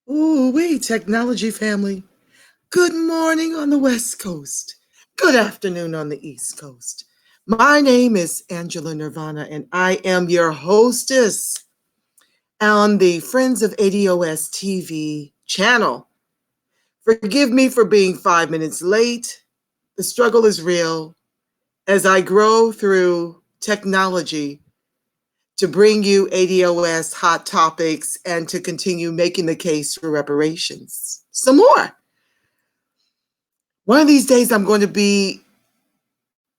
Ooh, wee, technology family. Good morning on the West Coast. Good afternoon on the East Coast. My name is Angela Nirvana, and I am your hostess on the Friends of ADOS TV channel. Forgive me for being 5 minutes late. The struggle is real as I grow through technology to bring you ADOS hot topics and to continue making the case for reparations. Some more. One of these days, I'm going to be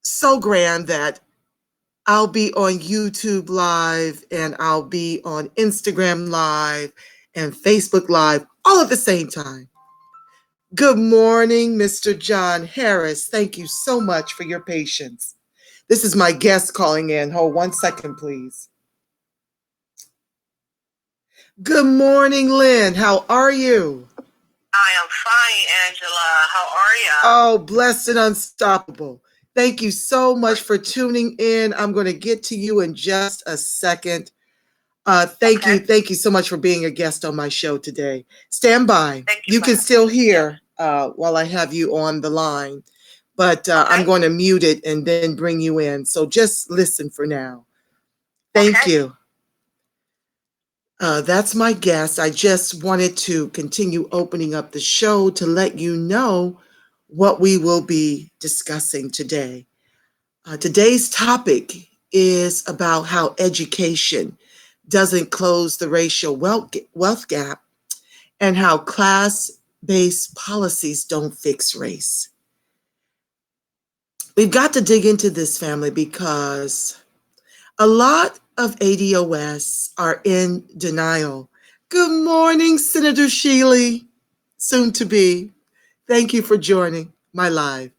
so grand that I'll be on YouTube Live and I'll be on Instagram Live and Facebook Live all at the same time. Good morning, Mr. John Harris. Thank you so much for your patience. This is my guest calling in. Hold 1 second, please. Good morning, Lynn. How are you? I am fine, Angela. How are you? Oh, blessed and unstoppable. Thank you so much for tuning in. I'm going to get to you in just a second. Thank you so much for being a guest on my show today. Stand by. You can still hear while I have you on the line, but I'm going to mute it and then bring you in. So just listen for now. Thank you. That's my guest. I just wanted to continue opening up the show to let you know what we will be discussing today. Today's topic is about how education doesn't close the racial wealth gap and how class-based policies don't fix race. We've got to dig into this, family, because a lot of ADOS are in denial. Good morning, Senator Sheely, soon to be. Thank you for joining my live.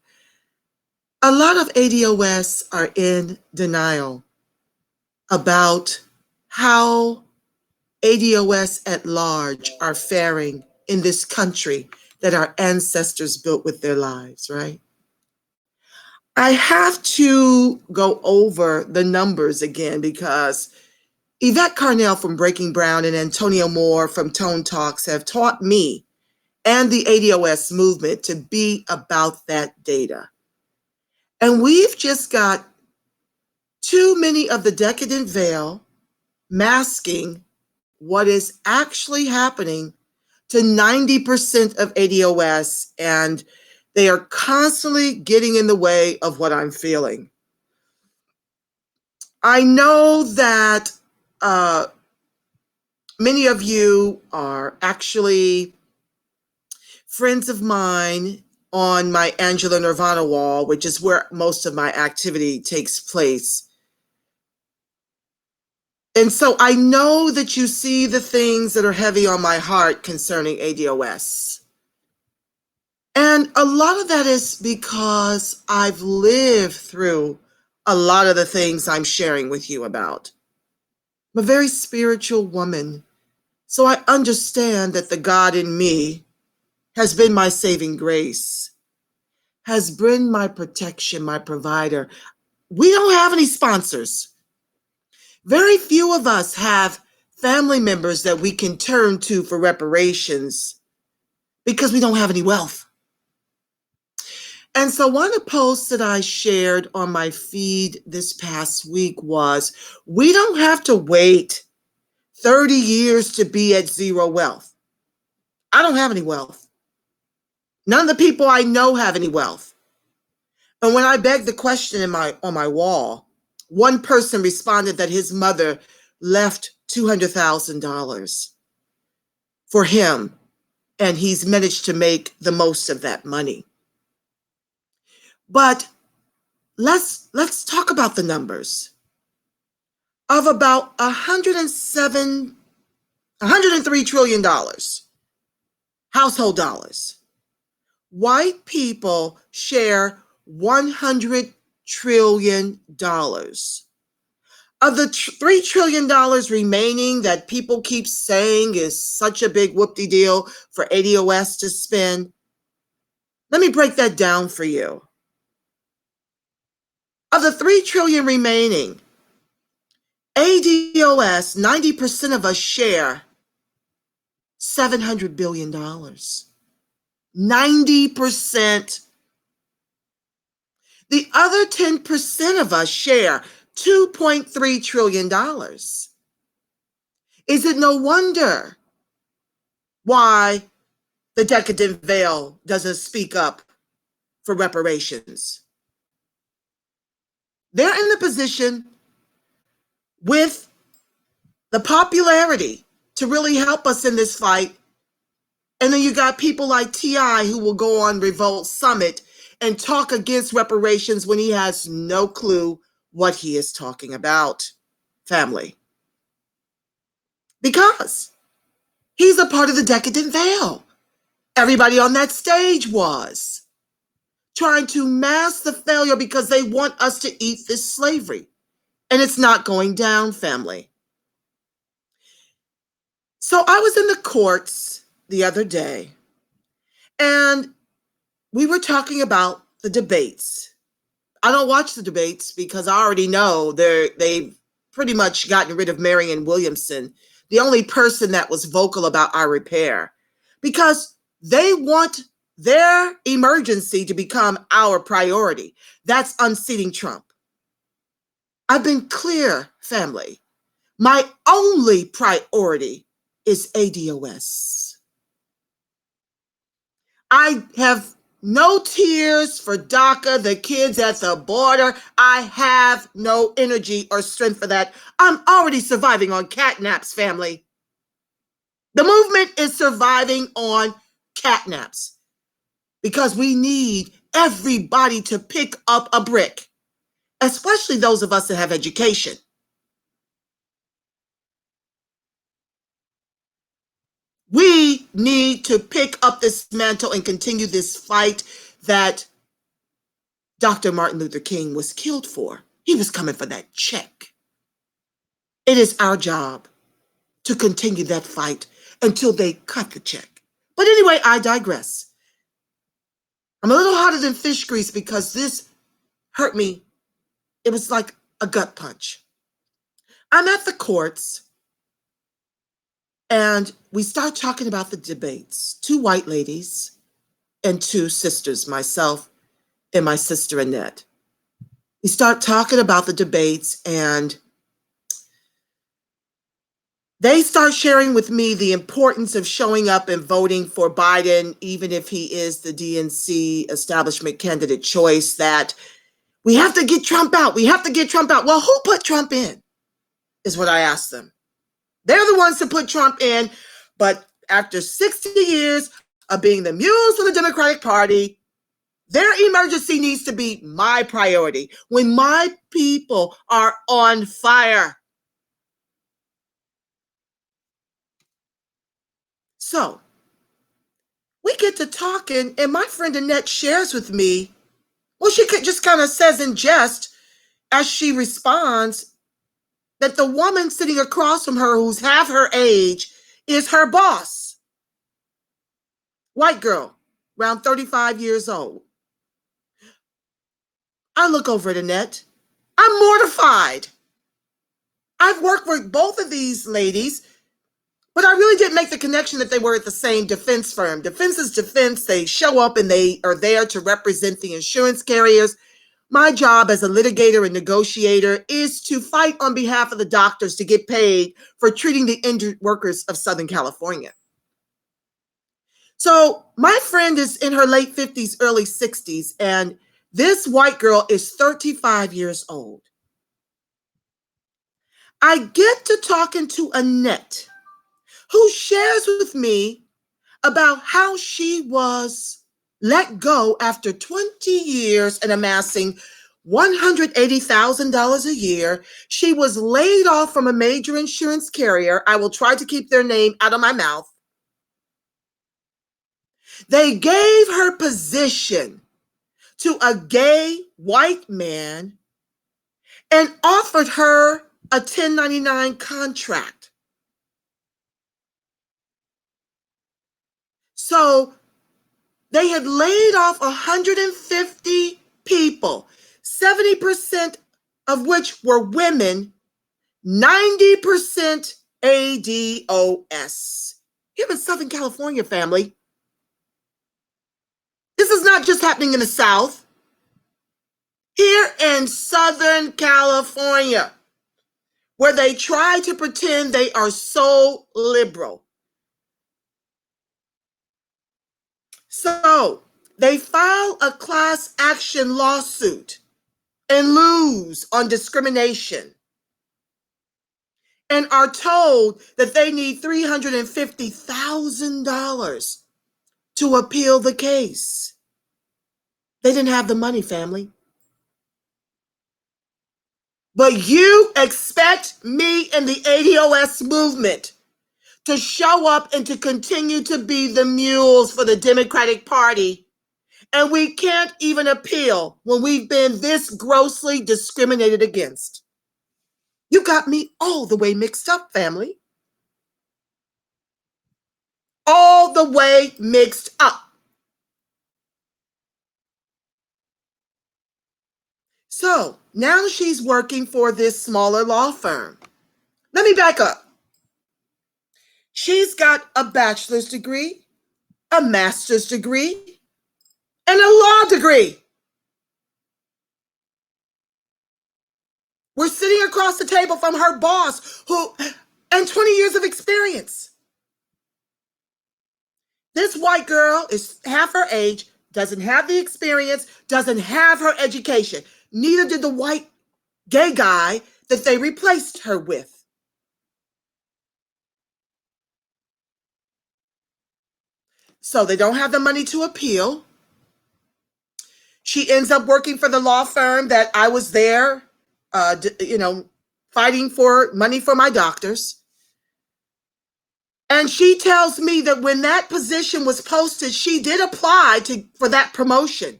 A lot of ADOS are in denial about how ADOS at large are faring in this country that our ancestors built with their lives, right? I have to go over the numbers again because Yvette Carnell from Breaking Brown and Antonio Moore from Tone Talks have taught me and the ADOS movement to be about that data. And we've just got too many of the decadent veil masking what is actually happening to 90% of ADOS, and they are constantly getting in the way of what I'm feeling. I know that many of you are actually friends of mine on my Angela Nirvana wall, which is where most of my activity takes place. And so I know that you see the things that are heavy on my heart concerning ADOS. And a lot of that is because I've lived through a lot of the things I'm sharing with you about. I'm a very spiritual woman, so I understand that the God in me has been my saving grace, has been my protection, my provider. We don't have any sponsors. Very few of us have family members that we can turn to for reparations because we don't have any wealth. And so one of the posts that I shared on my feed this past week was, we don't have to wait 30 years to be at zero wealth. I don't have any wealth. None of the people I know have any wealth. And when I begged the question on my wall, one person responded that his mother left $200,000 for him, and he's managed to make the most of that money. But let's talk about the numbers. Of about $103 trillion household dollars, white people share $100 trillion. Of the $3 trillion remaining that people keep saying is such a big whoop-de-deal for ADOS to spend, let me break that down for you. Of the $3 trillion remaining, ADOS, 90% of us share $700 billion. 90%. The other 10% of us share $2.3 trillion. Is it no wonder why the decadent veil doesn't speak up for reparations? They're in the position with the popularity to really help us in this fight. And then you got people like T.I. who will go on Revolt Summit and talk against reparations when he has no clue what he is talking about, family. Because he's a part of the decadent veil. Everybody on that stage was trying to mask the failure because they want us to eat this slavery. And it's not going down, family. So I was in the courts the other day, and we were talking about the debates. I don't watch the debates because I already know they've pretty much gotten rid of Marianne Williamson, the only person that was vocal about our repair, because they want their emergency to become our priority. That's unseating Trump. I've been clear, family. My only priority is ADOS. I have no tears for DACA, the kids at the border. I have no energy or strength for that. I'm already surviving on catnaps, family. The movement is surviving on catnaps because we need everybody to pick up a brick, especially those of us that have education. We need to pick up this mantle and continue this fight that Dr. Martin Luther King was killed for. He was coming for that check. It is our job to continue that fight until they cut the check. But anyway, I digress. I'm a little hotter than fish grease because this hurt me. It was like a gut punch. I'm at the courts, and we start talking about the debates. Two white ladies and two sisters, myself and my sister Annette. We start talking about the debates, and they start sharing with me the importance of showing up and voting for Biden, even if he is the DNC establishment candidate choice, that we have to get Trump out. We have to get Trump out. Well, who put Trump in, is what I asked them. They're the ones that put Trump in, but after 60 years of being the muse for the Democratic Party, their emergency needs to be my priority when my people are on fire. So we get to talking, and my friend Annette shares with me, well, she just kind of says in jest as she responds that the woman sitting across from her, who's half her age, is her boss. White girl, around 35 years old. I look over at Annette. I'm mortified. I've worked with both of these ladies, but I really didn't make the connection that they were at the same defense firm. Defense is defense. They show up and they are there to represent the insurance carriers. My job as a litigator and negotiator is to fight on behalf of the doctors to get paid for treating the injured workers of Southern California. So my friend is in her late 50s, early 60s, and this white girl is 35 years old. I get to talking to Annette, who shares with me about how she was let go after 20 years and amassing $180,000 a year. She was laid off from a major insurance carrier. I will try to keep their name out of my mouth. They gave her position to a gay white man and offered her a 1099 contract. So they had laid off 150 people, 70% of which were women, 90% ADOS. here in Southern California, family. This is not just happening in the South. Here in Southern California, where they try to pretend they are so liberal. So they file a class action lawsuit and lose on discrimination and are told that they need $350,000 to appeal the case. They didn't have the money, family. But you expect me and the ADOS movement to show up and to continue to be the mules for the Democratic Party. And we can't even appeal when we've been this grossly discriminated against. You got me all the way mixed up, family. All the way mixed up. So now she's working for this smaller law firm. Let me back up. She's got a bachelor's degree, a master's degree, and a law degree. We're sitting across the table from her boss and 20 years of experience. This white girl is half her age, doesn't have the experience, doesn't have her education. Neither did the white gay guy that they replaced her with. So they don't have the money to appeal. She ends up working for the law firm that I was there, fighting for money for my doctors. And she tells me that when that position was posted, she did apply for that promotion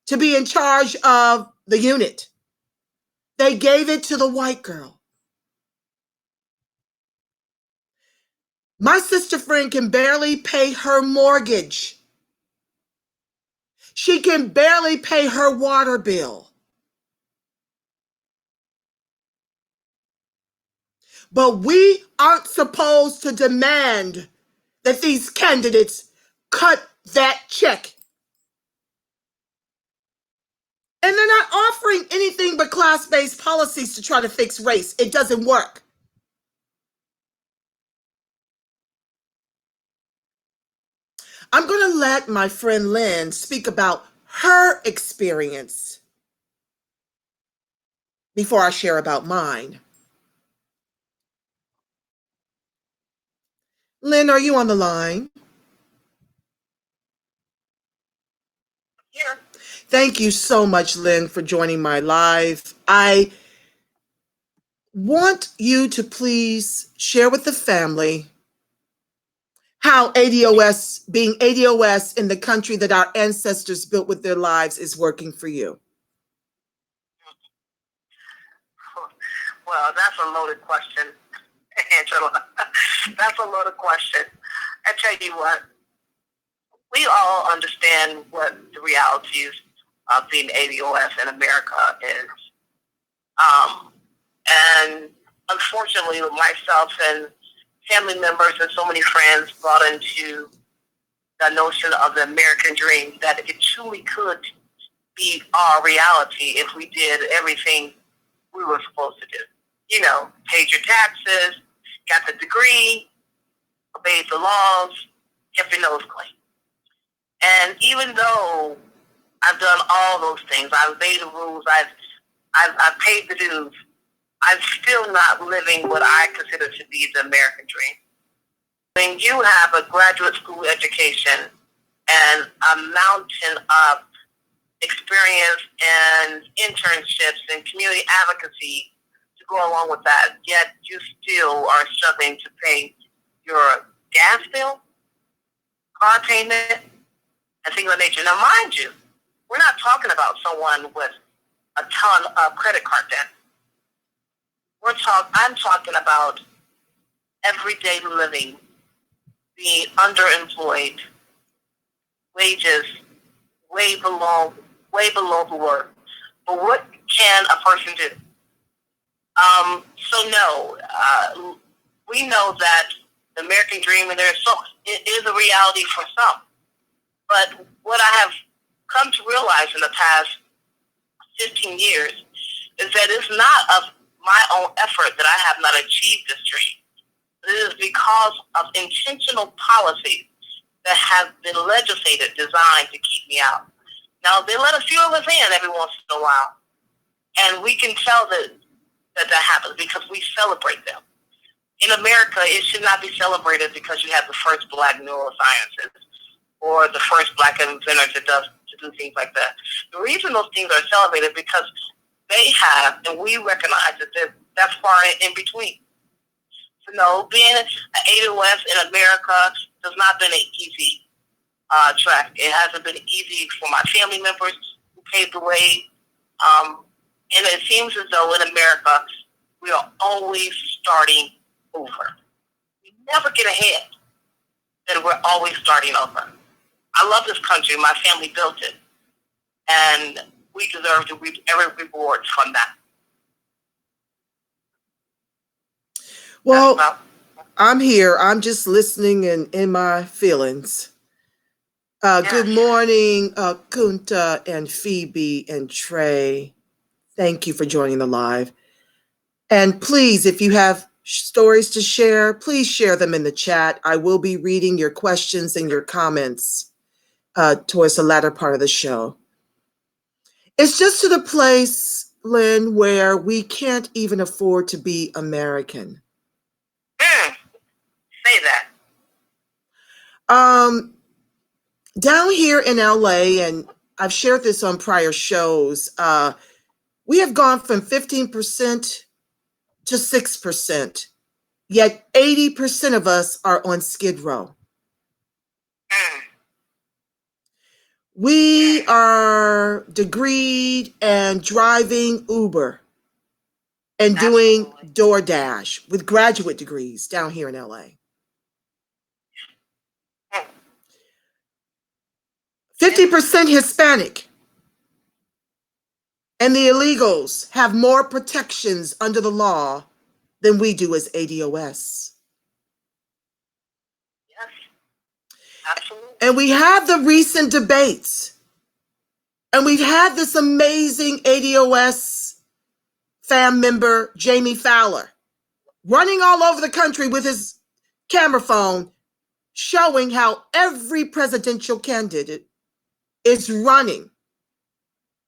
to be in charge of the unit. They gave it to the white girl. My sister friend can barely pay her mortgage. She can barely pay her water bill. But we aren't supposed to demand that these candidates cut that check. And they're not offering anything but class-based policies to try to fix race. It doesn't work. I'm going to let my friend Lynn speak about her experience before I share about mine. Lynn, are you on the line? Here. Thank you so much, Lynn, for joining my live. I want you to please share with the family how ADOS, being ADOS in the country that our ancestors built with their lives, is working for you. Well, that's a loaded question, Angela. That's a loaded question. I tell you what, we all understand what the realities of being ADOS in America is. And unfortunately, myself and family members and so many friends brought into the notion of the American dream, that it truly could be our reality if we did everything we were supposed to do. You know, paid your taxes, got the degree, obeyed the laws, kept your nose clean. And even though I've done all those things, I've obeyed the rules, I've paid the dues, I'm still not living what I consider to be the American dream. When you have a graduate school education and a mountain of experience and internships and community advocacy to go along with that, yet you still are struggling to pay your gas bill, car payment, and things of that nature. Now, mind you, we're not talking about someone with a ton of credit card debt. I'm talking about everyday living, being underemployed, wages way below the work. But what can a person do? We know that the American dream, and it is a reality for some. But what I have come to realize in the past 15 years is that it's not of my own effort that I have not achieved this dream. It is because of intentional policies that have been legislated, designed to keep me out. Now, they let a few of us in every once in a while, and we can tell that happens because we celebrate them. In America, it should not be celebrated because you have the first black neurosciences or the first black inventor to do things like that. The reason those things are celebrated because they have, and we recognize that that's far in between. You know, being an ADOS in America has not been an easy track. It hasn't been easy for my family members who paved the way. And it seems as though in America, we are always starting over. We never get ahead, and we're always starting over. I love this country. My family built it, and we deserve to reap every reward from that. Well, I'm here. I'm just listening and in my feelings. Good morning, Kunta and Phoebe and Trey. Thank you for joining the live. And please, if you have stories to share, please share them in the chat. I will be reading your questions and your comments towards the latter part of the show. It's just to the place, Lynn, where we can't even afford to be American. Say that. Down here in LA, and I've shared this on prior shows, we have gone from 15% to 6%, yet 80% of us are on Skid Row. We are degreed and driving Uber and doing DoorDash with graduate degrees down here in LA. 50% Hispanic. And the illegals have more protections under the law than we do as ADOS. Yes, absolutely. And we have the recent debates. And we've had this amazing ADOS fam member, Jamie Fowler, running all over the country with his camera phone, showing how every presidential candidate is running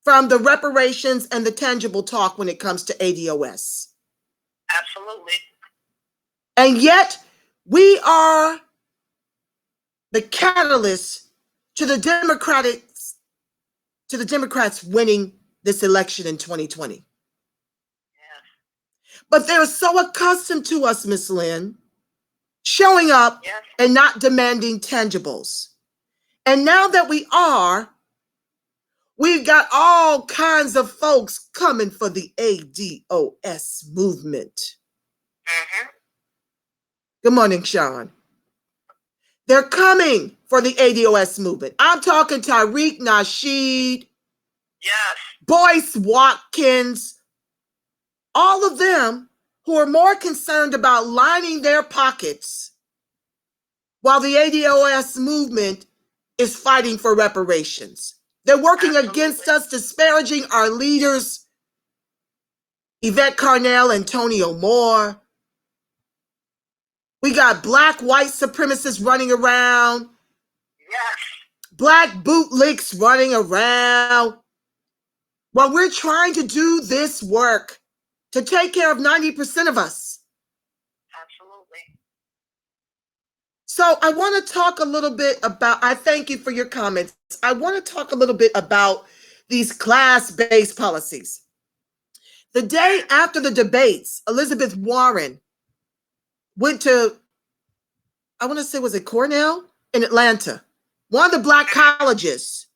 from the reparations and the tangible talk when it comes to ADOS. Absolutely. And yet, we are the catalyst to the Democrats winning this election in 2020. Yes. But they're so accustomed to us, Miss Lynn, showing up and not demanding tangibles. And now that we are, we've got all kinds of folks coming for the ADOS movement. Good morning, Sean. They're coming for the ADOS movement. I'm talking Tariq Nasheed, Boyce Watkins, all of them who are more concerned about lining their pockets while the ADOS movement is fighting for reparations. They're working against us, disparaging our leaders, Yvette Carnell, Antonio Moore. We got black white supremacists running around. Black bootlicks running around. While we're trying to do this work to take care of 90% of us. Absolutely. So I want to talk a little bit about, I thank you for your comments. I want to talk a little bit about these class-based policies. The day after the debates, Elizabeth Warren went to, I want to say, was it Cornell in Atlanta? One of the black colleges.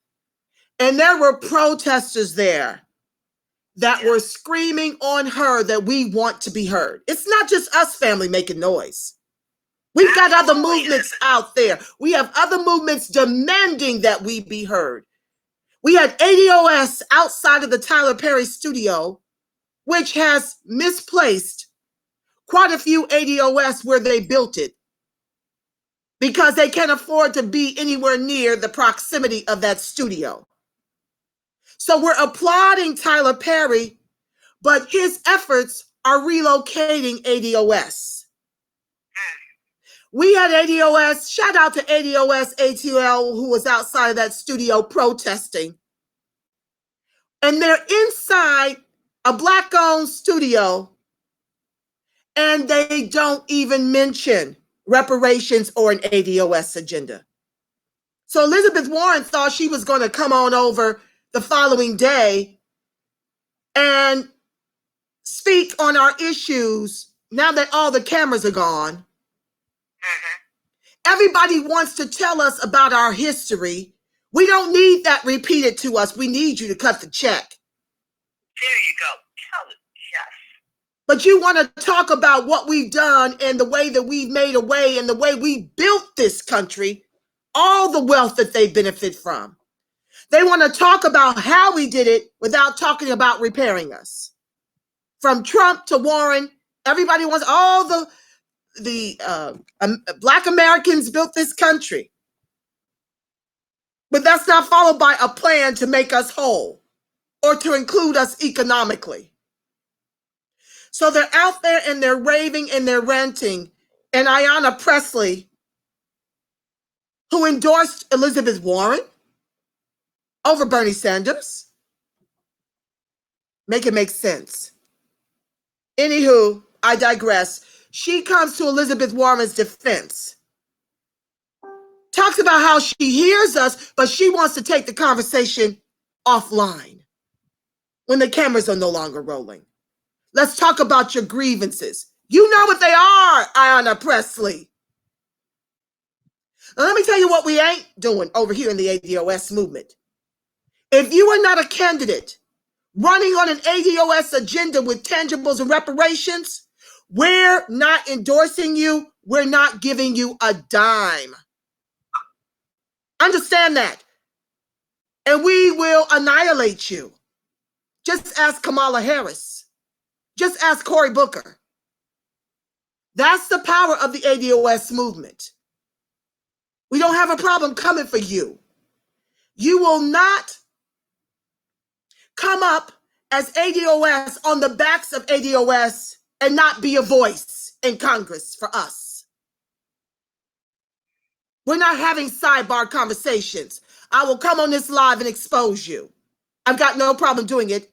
And there were protesters there that were screaming on her that we want to be heard. It's not just us, family, making noise. We've got other movements out there. We have other movements demanding that we be heard. We had ADOS outside of the Tyler Perry studio, which has misplaced quite a few ADOS where they built it because they can't afford to be anywhere near the proximity of that studio. So we're applauding Tyler Perry, but his efforts are relocating ADOS. We had ADOS, shout out to ADOS ATL, who was outside of that studio protesting. And they're inside a Black-owned studio, and they don't even mention reparations or an ADOS agenda. So Elizabeth Warren thought she was going to come on over the following day and speak on our issues now that all the cameras are gone. Everybody wants to tell us about our history. We don't need that repeated to us. We need you to cut the check. There you go. Tell it. Yes. But you want to talk about what we've done and the way that we've made a way and the way we built this country, all the wealth that they benefit from. They want to talk about how we did it without talking about repairing us. From Trump to Warren, everybody wants all the Black Americans built this country. But that's not followed by a plan to make us whole or to include us economically. So they're out there and they're raving and they're ranting. And Ayanna Pressley, who endorsed Elizabeth Warren over Bernie Sanders, make it make sense. Anywho, I digress. She comes to Elizabeth Warren's defense, talks about how she hears us, but she wants to take the conversation offline when the cameras are no longer rolling. Let's talk about your grievances. You know what they are, Ayanna Pressley. Now, let me tell you what we ain't doing over here in the ADOS movement. If you are not a candidate running on an ADOS agenda with tangibles and reparations, we're not endorsing you. We're not giving you a dime. Understand that. And we will annihilate you. Just ask Kamala Harris. Just ask Cory Booker. That's the power of the ADOS movement. We don't have a problem coming for you. You will not come up as ADOS on the backs of ADOS and not be a voice in Congress for us. We're not having sidebar conversations. I will come on this live and expose you. I've got no problem doing it.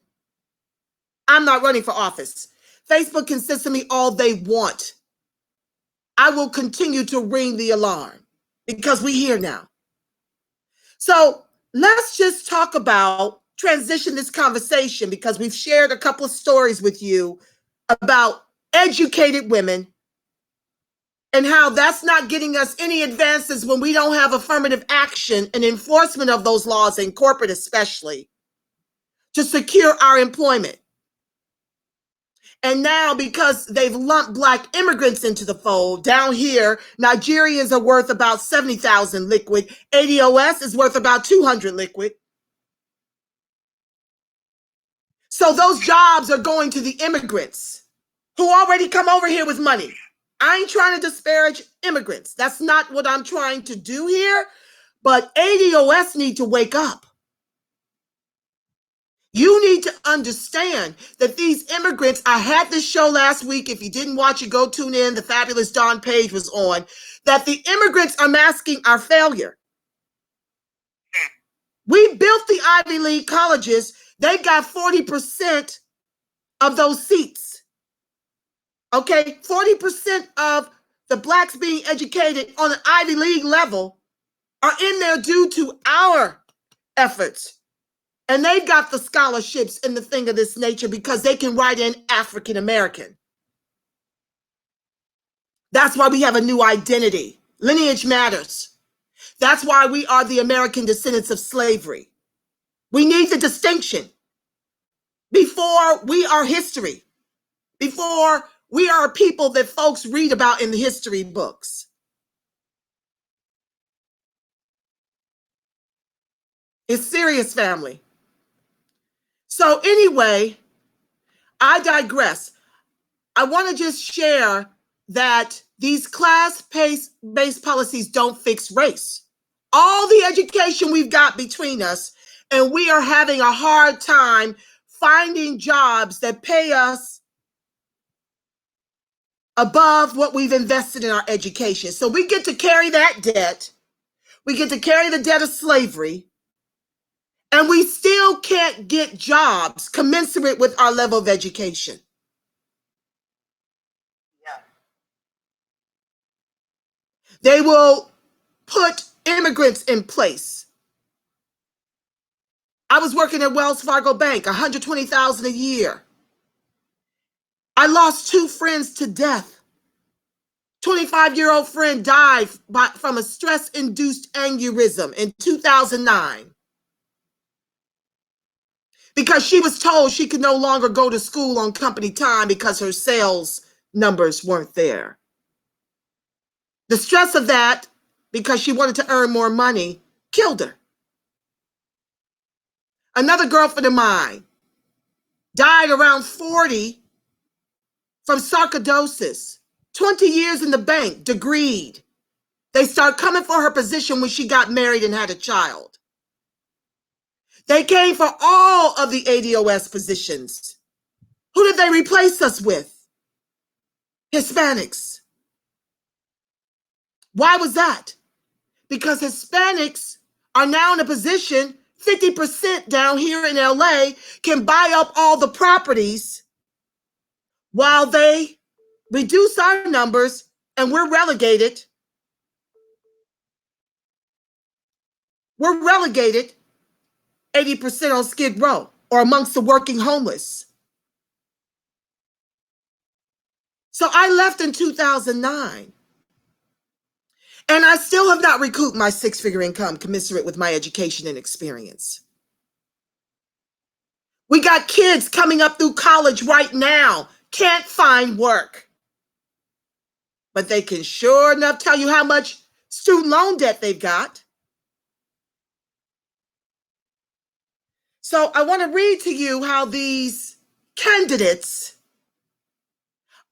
I'm not running for office. Facebook can censor me all they want. I will continue to ring the alarm because we're here now. So let's just talk about, transition this conversation, because we've shared a couple of stories with you about educated women and how that's not getting us any advances when we don't have affirmative action and enforcement of those laws in corporate, especially to secure our employment. And now, because they've lumped Black immigrants into the fold, down here, Nigerians are worth about 70,000 liquid. ADOS is worth about 200 liquid. So those jobs are going to the immigrants who already come over here with money. I ain't trying to disparage immigrants. That's not what I'm trying to do here. But ADOS need to wake up. You need to understand that these immigrants, I had this show last week. If you didn't watch it, go tune in. The fabulous Dawn Page was on. That the immigrants are masking our failure. We built the Ivy League colleges. They got 40% of those seats. Okay, 40% of the Blacks being educated on an Ivy League level are in there due to our efforts. And they've got the scholarships and the thing of this nature because they can write in African American. That's why we have a new identity. Lineage matters. That's why we are the American descendants of slavery. We need the distinction before we are history, before we are people that folks read about in the history books. It's serious, family. So anyway, I digress. I want to just share that These class-based policies don't fix race. All the education we've got between us, and we are having a hard time finding jobs that pay us above what we've invested in our education. So we get to carry that debt. We get to carry the debt of slavery, and we still can't get jobs commensurate with our level of education. Yeah. They will put immigrants in place. I was working at Wells Fargo Bank, $120,000 a year. I lost 2 friends to death. 25-year-old friend died from a stress-induced aneurysm in 2009 because she was told she could no longer go to school on company time because her sales numbers weren't there. The stress of that, because she wanted to earn more money, killed her. Another girlfriend of mine died around 40 from sarcoidosis. 20 years in the bank, degreed. They start coming for her position when she got married and had a child. They came for all of the ADOS positions. Who did they replace us with? Hispanics. Why was that? Because Hispanics are now in a position, 50% down here in LA can buy up all the properties while they reduce our numbers and we're relegated. We're relegated 80% on Skid Row or amongst the working homeless. So I left in 2009. And I still have not recouped my 6-figure income commensurate with my education and experience. We got kids coming up through college right now, can't find work. But they can sure enough tell you how much student loan debt they've got. So I want to read to you how these candidates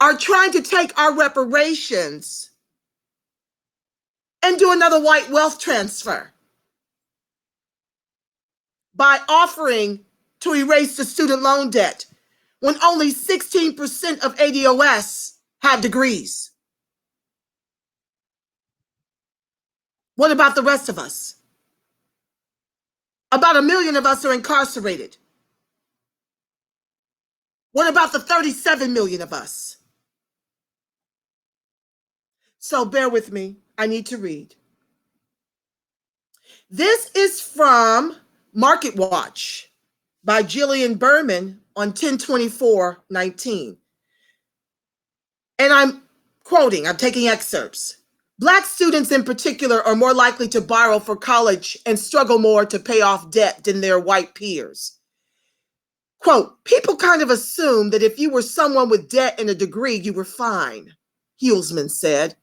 are trying to take our reparations and do another white wealth transfer by offering to erase the student loan debt when only 16% of ADOS have degrees. What about the rest of us? About 1 million of us are incarcerated. What about the 37 million of us? So bear with me. I need to read. This is from Market Watch by Jillian Berman on 10/24/19. And I'm quoting, I'm taking excerpts. Black students in particular are more likely to borrow for college and struggle more to pay off debt than their white peers. Quote, people kind of assume that if you were someone with debt and a degree, you were fine, Hulsman said.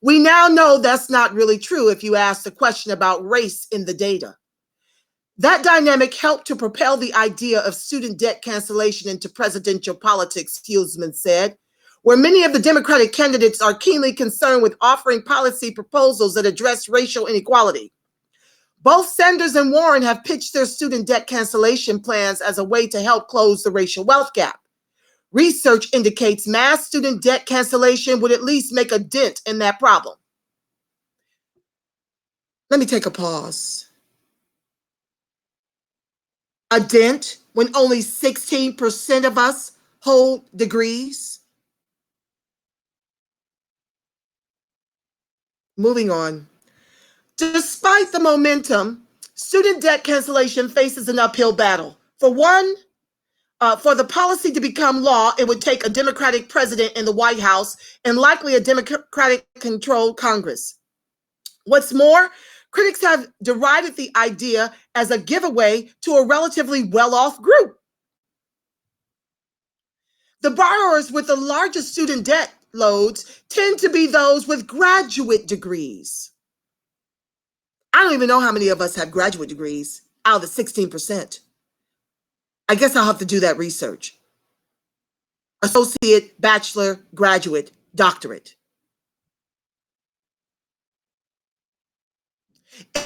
We now know that's not really true if you ask the question about race in the data. That dynamic helped to propel the idea of student debt cancellation into presidential politics, Hulsman said, where many of the Democratic candidates are keenly concerned with offering policy proposals that address racial inequality. Both Sanders and Warren have pitched their student debt cancellation plans as a way to help close the racial wealth gap. Research indicates mass student debt cancellation would at least make a dent in that problem. Let me take a pause. A dent when only 16% of us hold degrees? Moving on. Despite the momentum, student debt cancellation faces an uphill battle. For one, for the policy to become law, it would take a Democratic president in the White House and likely a Democratic-controlled Congress. What's more, critics have derided the idea as a giveaway to a relatively well-off group. The borrowers with the largest student debt loads tend to be those with graduate degrees. I don't even know how many of us have graduate degrees out of the 16%. I guess I'll have to do that research. Associate, bachelor, graduate, doctorate.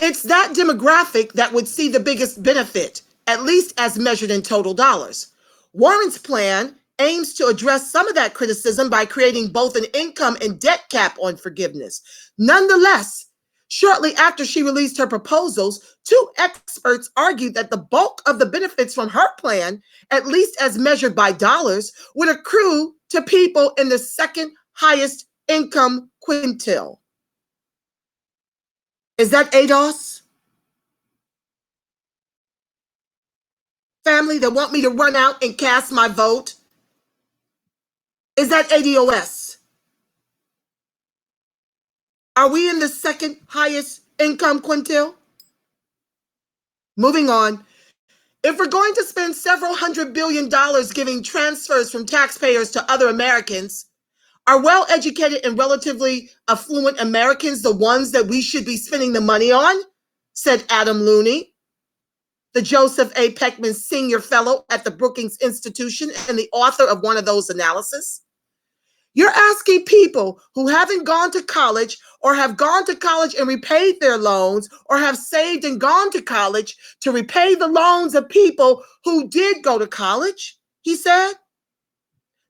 It's that demographic that would see the biggest benefit, at least as measured in total dollars. Warren's plan aims to address some of that criticism by creating both an income and debt cap on forgiveness. Nonetheless, shortly after she released her proposals, two experts argued that the bulk of the benefits from her plan, at least as measured by dollars, would accrue to people in the second highest income quintile. Is that ADOS? Family that want me to run out and cast my vote? Is that ADOS? Are we in the second highest income quintile? Moving on. If we're going to spend several $100 billion giving transfers from taxpayers to other Americans, are well-educated and relatively affluent Americans the ones that we should be spending the money on? Said Adam Looney, the Joseph A. Peckman Senior Fellow at the Brookings Institution and the author of one of those analyses. You're asking people who haven't gone to college or have gone to college and repaid their loans or have saved and gone to college to repay the loans of people who did go to college, he said.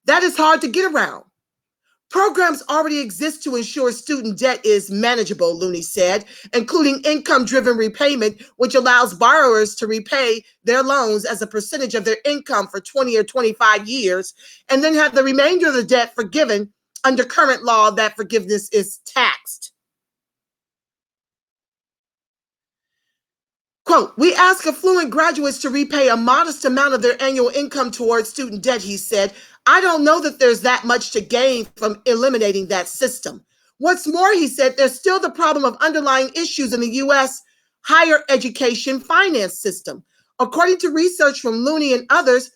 That is hard to get around. Programs already exist to ensure student debt is manageable, Looney said, including income-driven repayment, which allows borrowers to repay their loans as a percentage of their income for 20 or 25 years, and then have the remainder of the debt forgiven under current law that forgiveness is taxed. Quote, we ask affluent graduates to repay a modest amount of their annual income towards student debt, he said. I don't know that there's that much to gain from eliminating that system. What's more, he said, there's still the problem of underlying issues in the U.S. higher education finance system. According to research from Looney and others,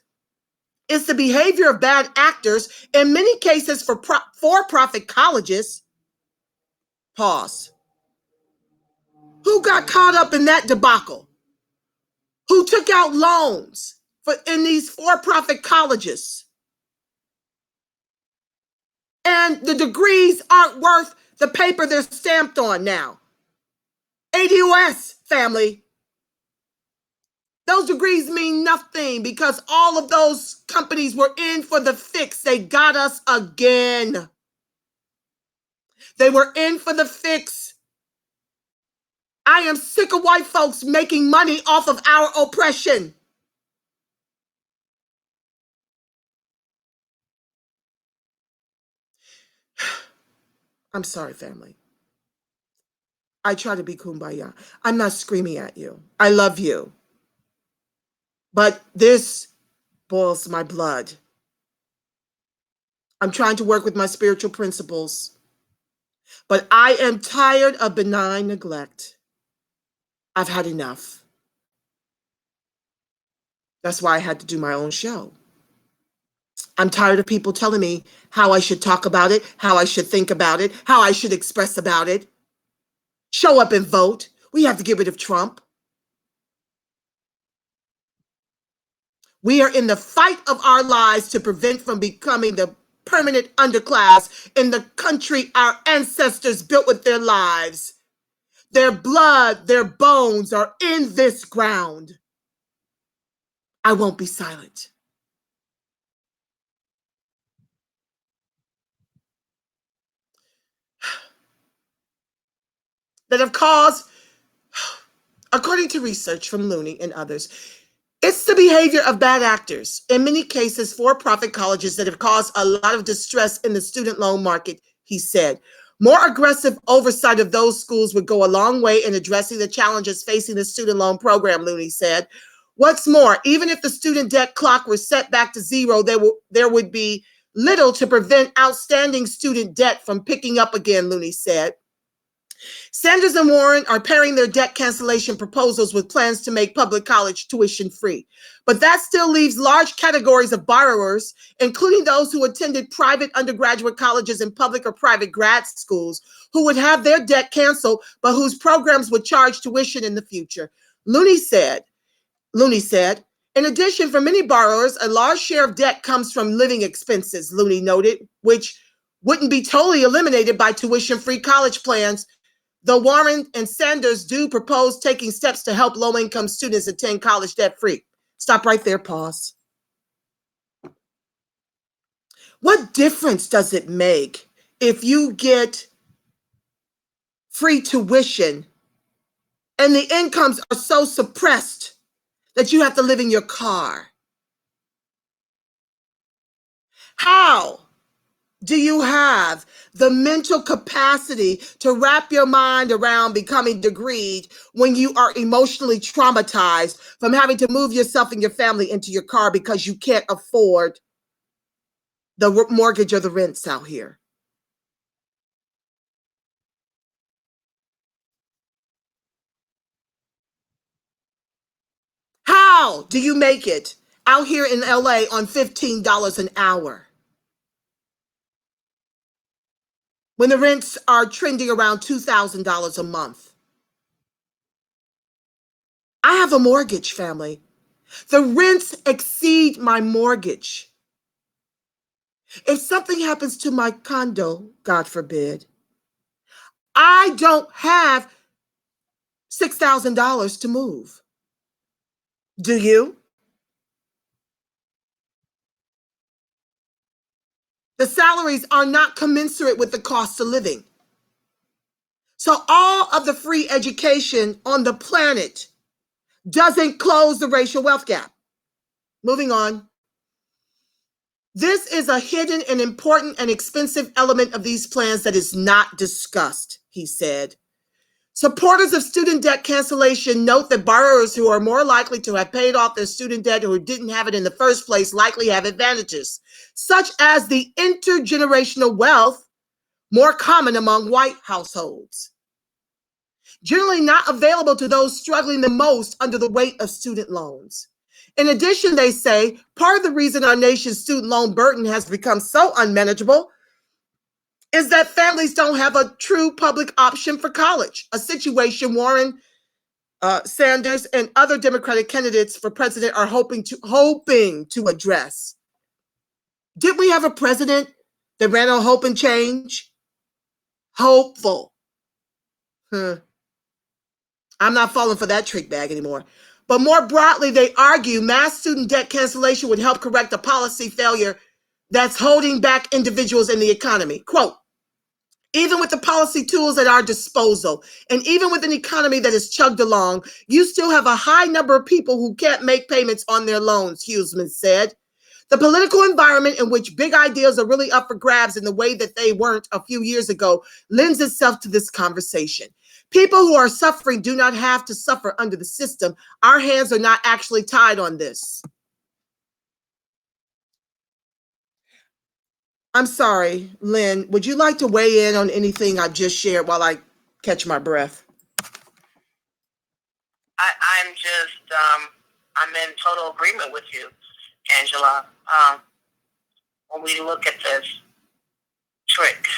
it's the behavior of bad actors, in many cases for-profit colleges. Pause. Who got caught up in that debacle? Who took out loans in these for-profit colleges? And the degrees aren't worth the paper they're stamped on now. ADOS, family. Those degrees mean nothing because all of those companies were in for the fix. They got us again. They were in for the fix. I am sick of white folks making money off of our oppression. I'm sorry, family. I try to be kumbaya. I'm not screaming at you. I love you. But this boils my blood. I'm trying to work with my spiritual principles. But I am tired of benign neglect. I've had enough. That's why I had to do my own show. I'm tired of people telling me how I should talk about it, how I should think about it, how I should express about it. Show up and vote. We have to get rid of Trump. We are in the fight of our lives to prevent from becoming the permanent underclass in the country our ancestors built with their lives. Their blood, their bones are in this ground. I won't be silent. That have caused, according to research from Looney and others, it's the behavior of bad actors, in many cases for-profit colleges, that have caused a lot of distress in the student loan market, he said. More aggressive oversight of those schools would go a long way in addressing the challenges facing the student loan program, Looney said. What's more, even if the student debt clock were set back to zero, there would be little to prevent outstanding student debt from picking up again, Looney said. Sanders and Warren are pairing their debt cancellation proposals with plans to make public college tuition free. But that still leaves large categories of borrowers, including those who attended private undergraduate colleges and public or private grad schools, who would have their debt canceled, but whose programs would charge tuition in the future. Looney said, in addition, for many borrowers, a large share of debt comes from living expenses, Looney noted, which wouldn't be totally eliminated by tuition-free college plans. Though Warren and Sanders do propose taking steps to help low-income students attend college debt-free. Stop right there, pause. What difference does it make if you get free tuition and the incomes are so suppressed that you have to live in your car? How do you have the mental capacity to wrap your mind around becoming degreed when you are emotionally traumatized from having to move yourself and your family into your car because you can't afford the mortgage or the rents out here? How do you make it out here in LA on $15 an hour when the rents are trending around $2,000 a month? I have a mortgage, family. The rents exceed my mortgage. If something happens to my condo, God forbid, I don't have $6,000 to move. Do you? The salaries are not commensurate with the cost of living. So all of the free education on the planet doesn't close the racial wealth gap. Moving on. This is a hidden and important and expensive element of these plans that is not discussed, he said. Supporters of student debt cancellation note that borrowers who are more likely to have paid off their student debt who didn't have it in the first place likely have advantages, such as the intergenerational wealth more common among white households, generally not available to those struggling the most under the weight of student loans. In addition, they say part of the reason our nation's student loan burden has become so unmanageable is that families don't have a true public option for college, a situation Warren, Sanders, and other Democratic candidates for president are hoping to address. Did we have a president that ran on hope and change? Hopeful. I'm not falling for that trick bag anymore. But more broadly, they argue mass student debt cancellation would help correct a policy failure that's holding back individuals in the economy. Quote, even with the policy tools at our disposal, and even with an economy that is chugged along, you still have a high number of people who can't make payments on their loans, Huseman said. The political environment in which big ideas are really up for grabs in the way that they weren't a few years ago lends itself to this conversation. People who are suffering do not have to suffer under the system. Our hands are not actually tied on this. I'm sorry, Lynn, would you like to weigh in on anything I've just shared while I catch my breath? I'm just, I'm in total agreement with you, Angela. When we look at this trick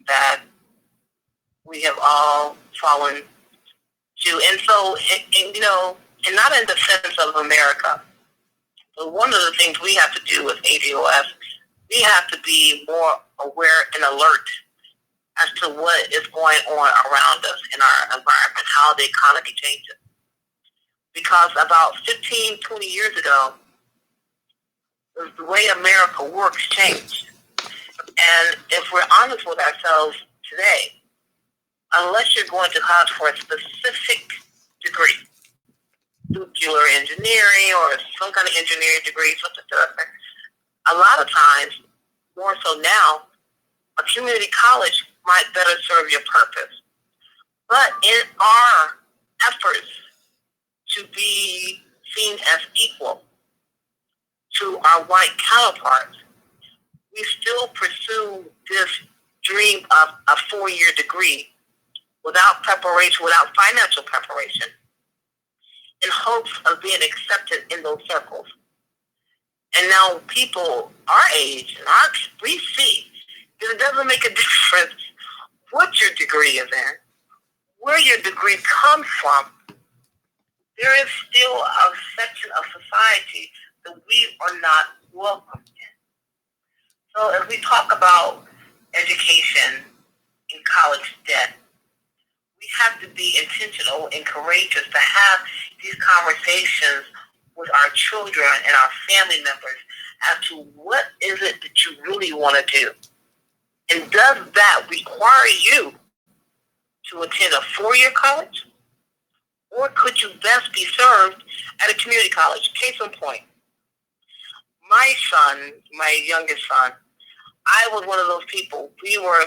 that we have all fallen to, and so, and not in the sense of America, but one of the things we have to do with ADOS, we have to be more aware and alert as to what is going on around us in our environment, how the economy changes. Because about 15, 20 years ago, the way America works changed. And if we're honest with ourselves today, unless you're going to college for a specific degree, nuclear engineering or some kind of engineering degree, something to that effect, a lot of times, more so now, a community college might better serve your purpose. But in our efforts to be seen as equal to our white counterparts, we still pursue this dream of a four-year degree without preparation, without financial preparation, in hopes of being accepted in those circles. And now people our age, we see that it doesn't make a difference what your degree is in, where your degree comes from. There is still a section of society that we are not welcome in. So as we talk about education and college debt, we we have to be intentional and courageous to have these conversations with our children and our family members as to what is it that you really want to do. And does that require you to attend a four-year college? Or could you best be served at a community college? Case in point, my son, my youngest son, I was one of those people. We were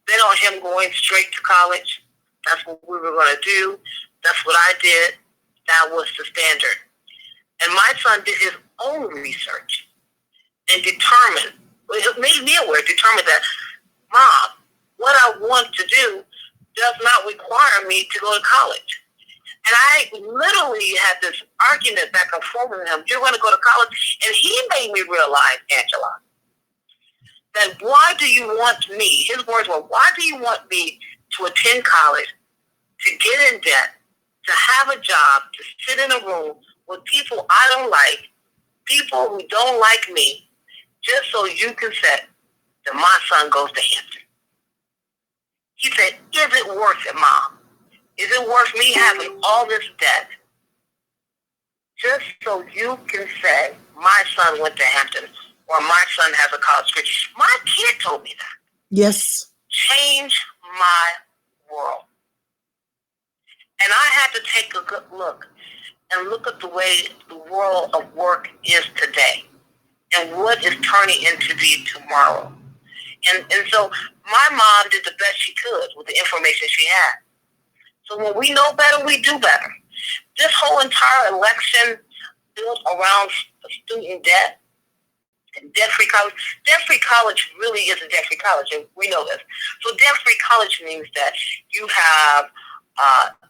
bent on him going straight to college. That's what we were going to do. That's what I did. That was the standard. And my son did his own research and determined that, Mom, what I want to do does not require me to go to college. And I literally had this argument back and forth with him. You're going to go to college? And he made me realize, Angela, that why do you want me, his words were, why do you want me to attend college, to get in debt, to have a job, to sit in a room with people I don't like, people who don't like me, just so you can say that my son goes to Hampton? He said, is it worth it, Mom? Is it worth me having all this debt just so you can say my son went to Hampton or my son has a college degree? My kid told me that. Yes. Change my world. And I had to take a good look and look at the way the world of work is today and what is turning into be tomorrow. And so my mom did the best she could with the information she had. So when we know better, we do better. This whole entire election built around student debt and debt-free college. Debt-free college really isn't debt-free college, and we know this. So debt-free college means that you have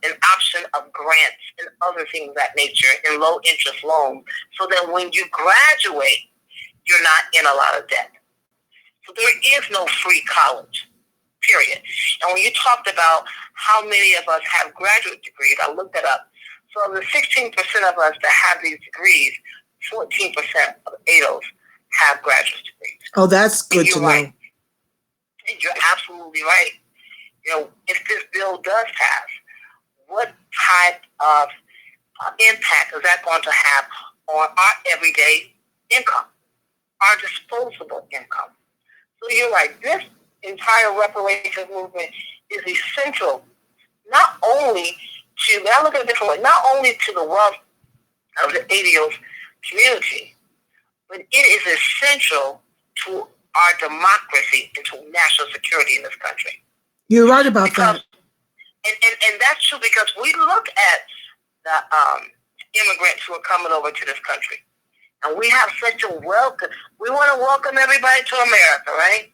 an option of grants and other things of that nature in low-interest loans, so that when you graduate, you're not in a lot of debt. So there is no free college, period. And when you talked about how many of us have graduate degrees, I looked it up. So the 16% of us that have these degrees, 14% of ADOS have graduate degrees. Oh, that's good to know. Right. And you're absolutely right. You know, if this bill does pass, what type of impact is that going to have on our everyday income, our disposable income? So you're right. This entire reparations movement is essential, not only to, I look at it a different way, not only to the wealth of the ADOS community, but it is essential to our democracy and to national security in this country. You're right about that. And that's true, because we look at the immigrants who are coming over to this country, and we have such a welcome. We want to welcome everybody to America, right?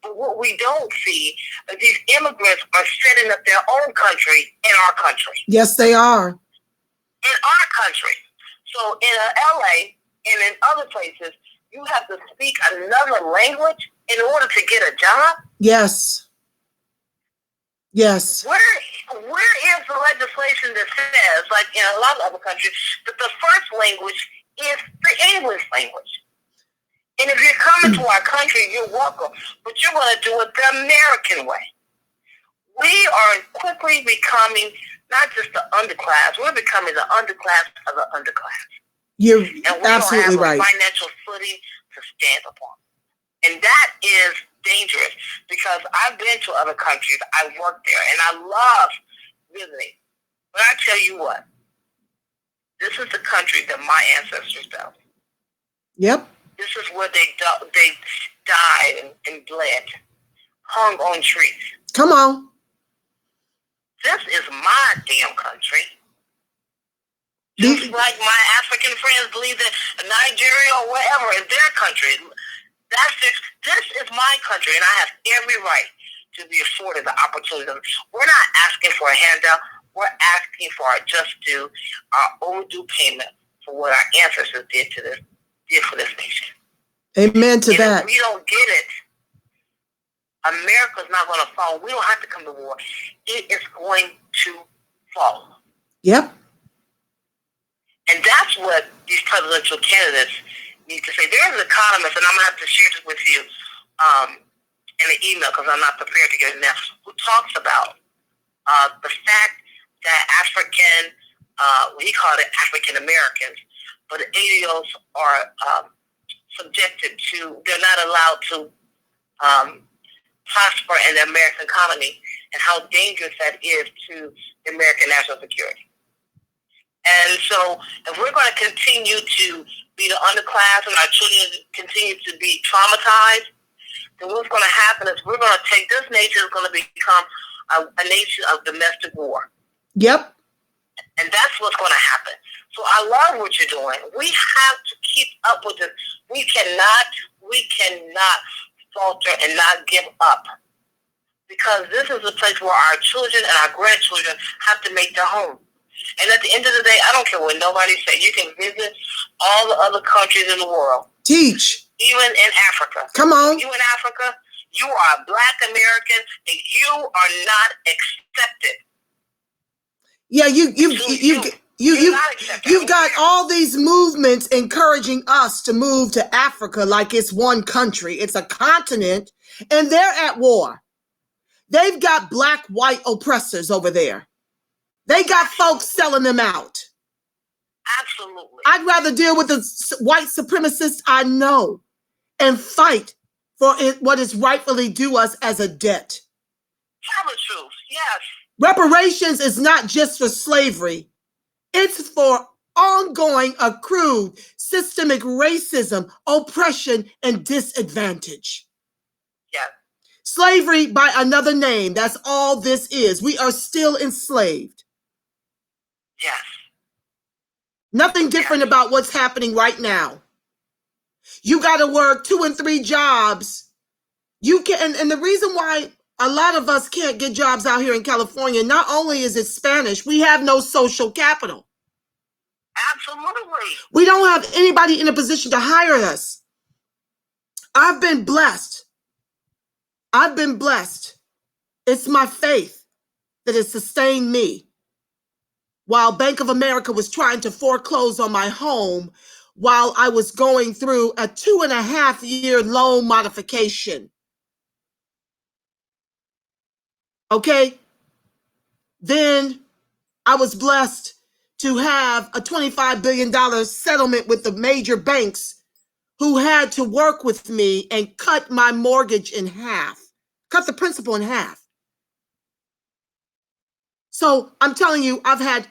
But what we don't see is these immigrants are setting up their own country in our country. Yes, they are. In our country. So in LA and in other places, you have to speak another language in order to get a job? Yes. Yes. Where is the legislation that says, like in a lot of other countries, that the first language is the English language? And if you're coming to our country, you're welcome. But you're going to do it the American way. We are quickly becoming not just the underclass, we're becoming the underclass of the underclass. You're and we absolutely don't have right. a financial footing to stand upon. And that is dangerous, because I've been to other countries, I worked there, and I love visiting. But I tell you what, this is the country that my ancestors built. Yep. This is where they died and bled, hung on trees. Come on. This is my damn country. Just like my African friends believe that Nigeria or wherever is their country. This is my country, and I have every right to be afforded the opportunity. We're not asking for a handout. We're asking for our just due, our overdue payment for what our ancestors did for this nation. Amen to that. If we don't get it, America's not going to fall. We don't have to come to war. It is going to fall. Yep. And that's what these presidential candidates need to say. There's an economist, and I'm going to have to share this with you in an email because I'm not prepared to get it now, who talks about The fact that we call it African Americans, but the ADOS are subjected to, they're not allowed to prosper in the American economy, and how dangerous that is to the American national security. And so if we're going to continue to be the underclass and our children continue to be traumatized, then what's going to happen is we're going to take this nation is going to become a nation of domestic war. Yep. And that's what's going to happen. So I love what you're doing. We have to keep up with it. We cannot falter and not give up, because this is a place where our children and our grandchildren have to make their home. And at the end of the day, I don't care what nobody says. You can visit all the other countries in the world. Teach. Even in Africa. Come on. You in Africa, you are a Black American, and you are not accepted. Yeah, you've got all these movements encouraging us to move to Africa like it's one country. It's a continent, and they're at war. They've got Black, white oppressors over there. They got folks selling them out. Absolutely. I'd rather deal with the white supremacists I know and fight for what is rightfully due us as a debt. Tell the truth, yes. Reparations is not just for slavery. It's for ongoing accrued systemic racism, oppression, and disadvantage. Yes. Slavery by another name. That's all this is. We are still enslaved. Yes. Nothing different about what's happening right now. You got to work 2 and 3 jobs. You can, and the reason why a lot of us can't get jobs out here in California, not only is it Spanish, we have no social capital. Absolutely. We don't have anybody in a position to hire us. I've been blessed. It's my faith that has sustained me. While Bank of America was trying to foreclose on my home, while I was going through a 2.5-year loan modification. Okay? Then I was blessed to have a $25 billion settlement with the major banks who had to work with me and cut my mortgage in half, cut the principal in half. So I'm telling you, I've had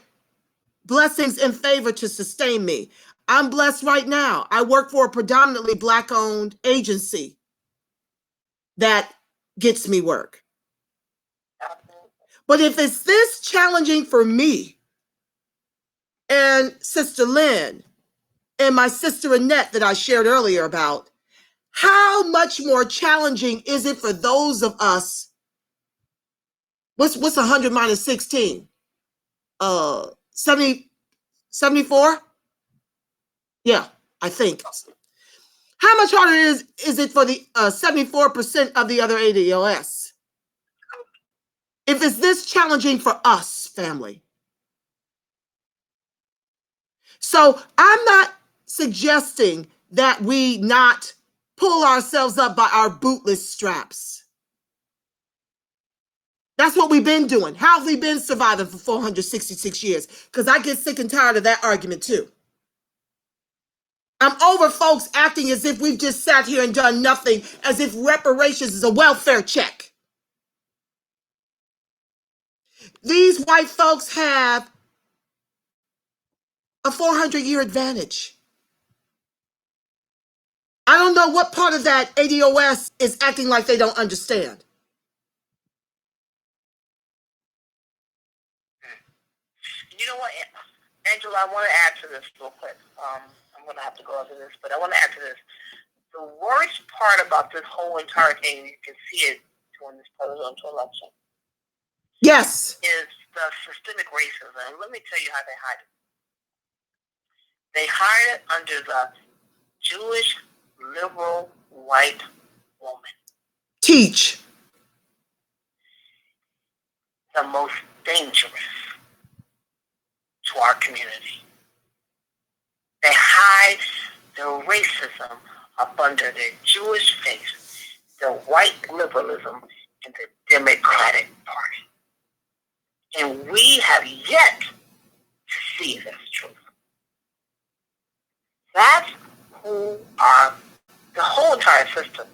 blessings and favor to sustain me. I'm blessed right now. I work for a predominantly Black-owned agency that gets me work. But if it's this challenging for me and Sister Lynn and my sister Annette that I shared earlier about, how much more challenging is it for those of us? What's 100 minus 16? 74? Yeah, I think. How much harder is it for the 74% of the other ADOS? If it's this challenging for us, family. So I'm not suggesting that we not pull ourselves up by our bootless straps. That's what we've been doing. How have we been surviving for 466 years? Because I get sick and tired of that argument too. I'm over folks acting as if we've just sat here and done nothing, as if reparations is a welfare check. These white folks have a 400-year advantage. I don't know what part of that ADOS is acting like they don't understand. You know what, Angela, I want to add to this real quick. I'm going to have to go into this, but I want to add to this. The worst part about this whole entire thing, you can see it during this presidential election. Yes. Is the systemic racism. And let me tell you how they hide it. They hide it under the Jewish liberal white woman. Teach. The most dangerous to our community. They hide the racism up under their Jewish face, the white liberalism, and the Democratic Party. And we have yet to see this truth. That's who are the whole entire system.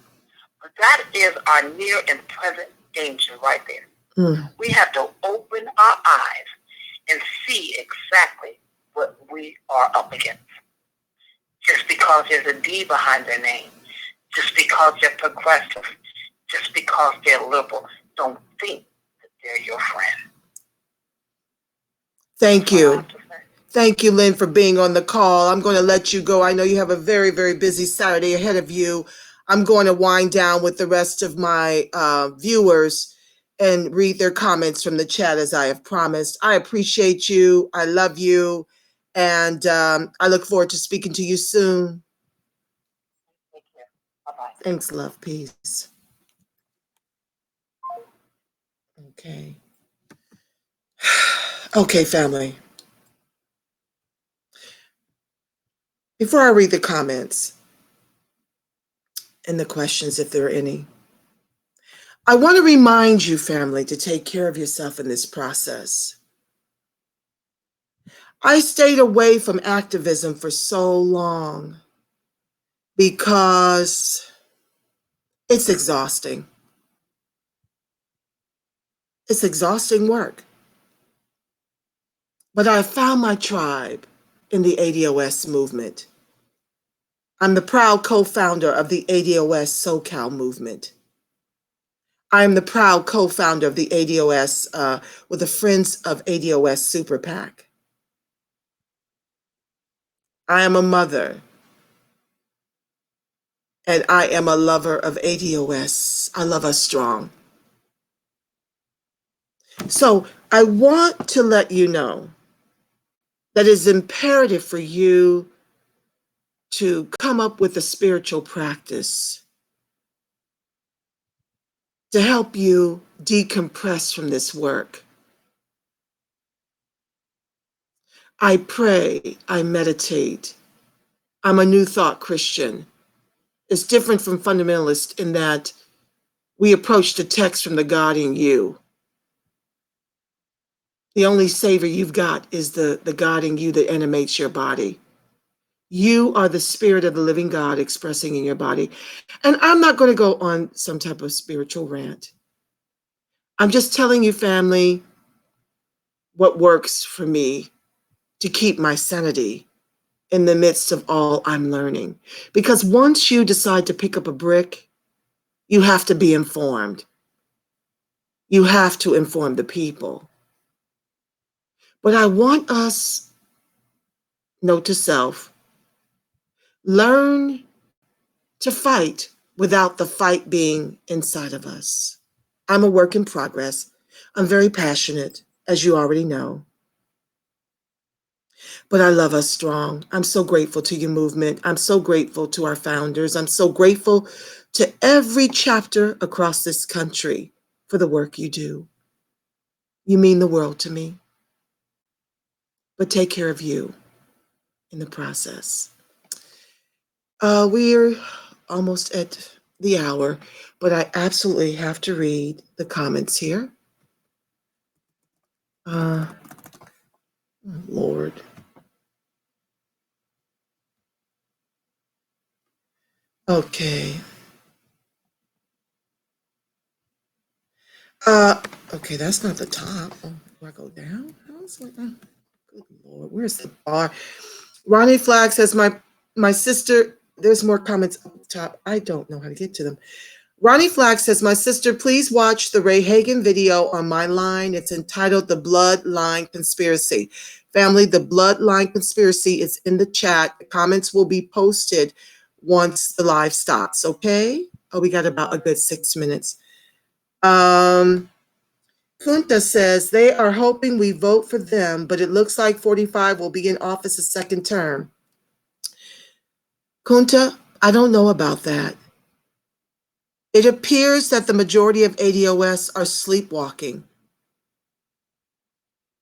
But that is our near and present danger right there. We have to open our eyes and see exactly what we are up against. Just because there's a D behind their name, just because they're progressive, just because they're liberal, don't think that they're your friend. Thank you. Thank you, Lynn, for being on the call. I'm going to let you go. I know you have a very, very busy Saturday ahead of you. I'm going to wind down with the rest of my viewers and read their comments from the chat as I have promised. I appreciate you. I love you. And I look forward to speaking to you soon. Take care. Bye-bye. Thanks, love. Peace. Okay. Okay, family. Before I read the comments and the questions, if there are any, I want to remind you, family, to take care of yourself in this process. I stayed away from activism for so long because it's exhausting. It's exhausting work. But I found my tribe in the ADOS movement. I'm the proud co-founder of the ADOS SoCal movement. I am the proud co-founder of the ADOS with the Friends of ADOS Super PAC. I am a mother, and I am a lover of ADOS. I love us strong. So I want to let you know that it's imperative for you to come up with a spiritual practice to help you decompress from this work. I pray, I meditate. I'm a New Thought Christian. It's different from fundamentalist in that we approach the text from the God in you. The only savior you've got is the God in you that animates your body. You are the spirit of the living God expressing in your body. And I'm not going to go on some type of spiritual rant. I'm just telling you, family, what works for me to keep my sanity in the midst of all I'm learning. Because once you decide to pick up a brick, you have to be informed. You have to inform the people. But I want us, note to self, learn to fight without the fight being inside of us. I'm a work in progress. I'm very passionate, as you already know. But I love us strong. I'm so grateful to your movement. I'm so grateful to our founders. I'm so grateful to every chapter across this country for the work you do. You mean the world to me. But take care of you in the process. We're almost at the hour, but I absolutely have to read the comments here. Oh, Lord. Okay. Okay, that's not the top. Oh, do I go down? Good Lord, where's the bar? Ronnie Flag says, my sister, there's more comments up top. I don't know how to get to them. Ronnie Flag says, my sister, please watch the Ray Hagan video on my line. It's entitled The Bloodline Conspiracy. Family, The Bloodline Conspiracy is in the chat. The comments will be posted once the live stops, okay? Oh, we got about a good 6 minutes. Kunta says, they are hoping we vote for them, but it looks like 45 will be in office a second term. Kunta, I don't know about that. It appears that the majority of ADOS are sleepwalking.